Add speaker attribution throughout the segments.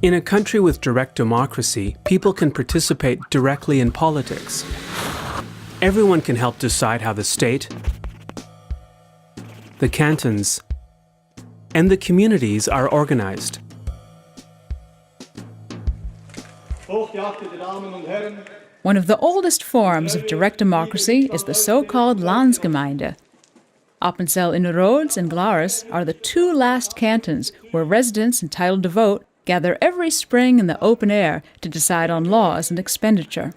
Speaker 1: In a country with direct democracy, people can participate directly in politics. Everyone can help decide how the state, the cantons, and the communities are organized.
Speaker 2: One of the oldest forms of direct democracy is the so-called Landsgemeinde. Appenzell Innerrhodes and Glarus are the two last cantons where residents entitled to vote gather every spring in the open air to decide on laws and expenditure.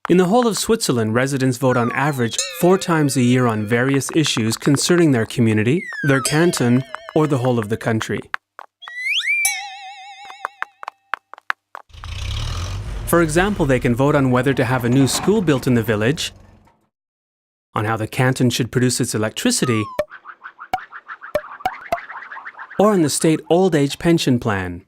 Speaker 1: In the whole of Switzerland, residents vote on average 4 times a year on various issues concerning their community, their canton, or the whole of the country. For example, they can vote on whether to have a new school built in the village, on how the canton should produce its electricity, or on the state old age pension plan.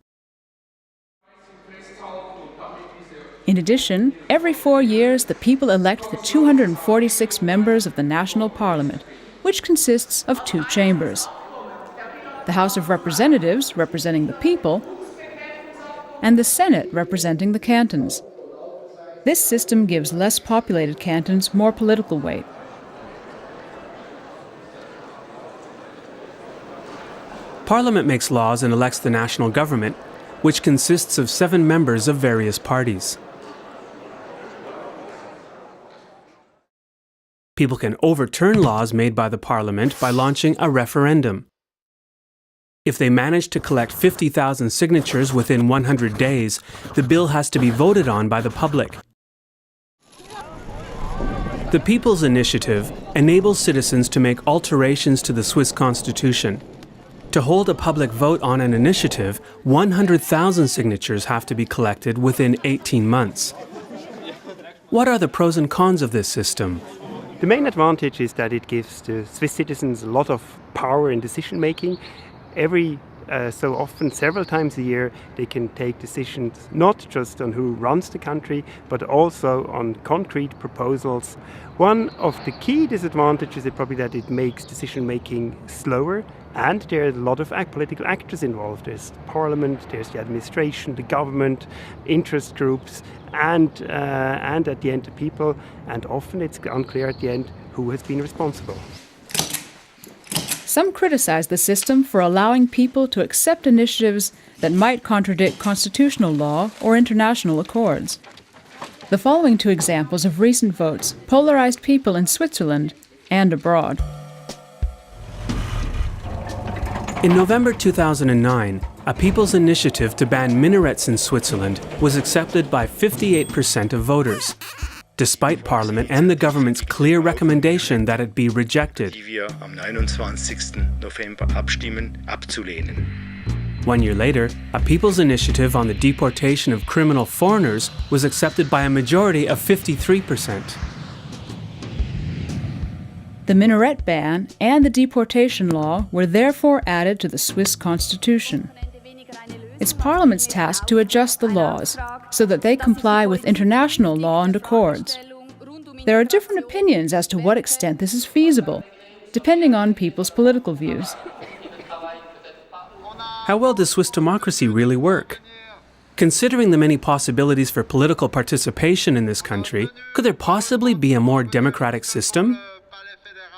Speaker 2: In addition, every 4 years the people elect the 246 members of the National Parliament, which consists of 2 chambers. The House of Representatives, representing the people, and the Senate, representing the cantons. This system gives less populated cantons more political weight.
Speaker 1: Parliament makes laws and elects the national government, which consists of 7 members of various parties. People can overturn laws made by the Parliament by launching a referendum. If they manage to collect 50,000 signatures within 100 days, the bill has to be voted on by the public. The People's Initiative enables citizens to make alterations to the Swiss Constitution. To hold a public vote on an initiative, 100,000 signatures have to be collected within 18 months. What are the pros and cons of this system?
Speaker 3: The main advantage is that it gives the Swiss citizens a lot of power in decision making. Every so often, several times a year, they can take decisions not just on who runs the country, but also on concrete proposals. One of the key disadvantages is probably that it makes decision making slower, and there are a lot of political actors involved. There's Parliament, there's the administration, the government, interest groups, and at the end the people, and often it's unclear at the end who has been responsible.
Speaker 2: Some criticize the system for allowing people to accept initiatives that might contradict constitutional law or international accords. The following 2 examples of recent votes polarized people in Switzerland and abroad.
Speaker 1: In November 2009, a people's initiative to ban minarets in Switzerland was accepted by 58% of voters, despite Parliament and the government's clear recommendation that it be rejected.
Speaker 4: Die wir am 29. November abstimmen, abzulehnen.
Speaker 1: 1 year later, a people's initiative on the deportation of criminal foreigners was accepted by a majority of 53%.
Speaker 2: The minaret ban and the deportation law were therefore added to the Swiss Constitution. It's Parliament's task to adjust the laws so that they comply with international law and accords. There are different opinions as to what extent this is feasible, depending on people's political views.
Speaker 1: How well does Swiss democracy really work? Considering the many possibilities for political participation in this country, could there possibly be a more democratic system?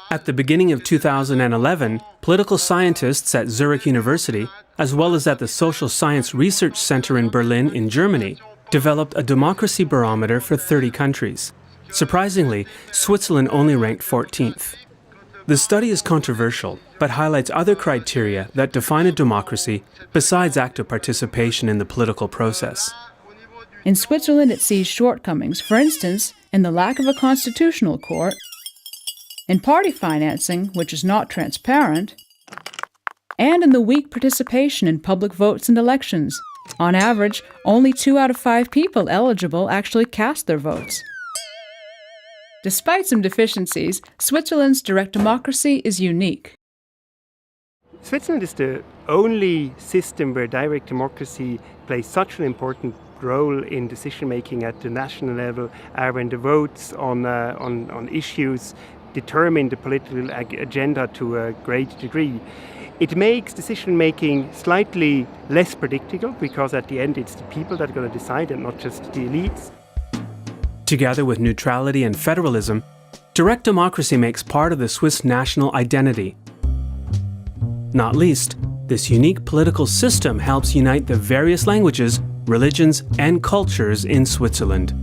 Speaker 1: At the beginning of 2011, political scientists at Zurich University, as well as at the Social Science Research Center in Berlin in Germany, developed a democracy barometer for 30 countries. Surprisingly, Switzerland only ranked 14th. The study is controversial, but highlights other criteria that define a democracy besides active participation in the political process.
Speaker 2: In Switzerland, it sees shortcomings, for instance, in the lack of a constitutional court, in party financing, which is not transparent, and in the weak participation in public votes and elections. On average, only 2 out of 5 people eligible actually cast their votes. Despite some deficiencies, Switzerland's direct democracy is unique.
Speaker 3: Switzerland is the only system where direct democracy plays such an important role in decision making at the national level, when the votes on issues determine the political agenda to a great degree. It makes decision-making slightly less predictable because at the end it's the people that are going to decide and not just the elites.
Speaker 1: Together with neutrality and federalism, direct democracy makes part of the Swiss national identity. Not least, this unique political system helps unite the various languages, religions, and cultures in Switzerland.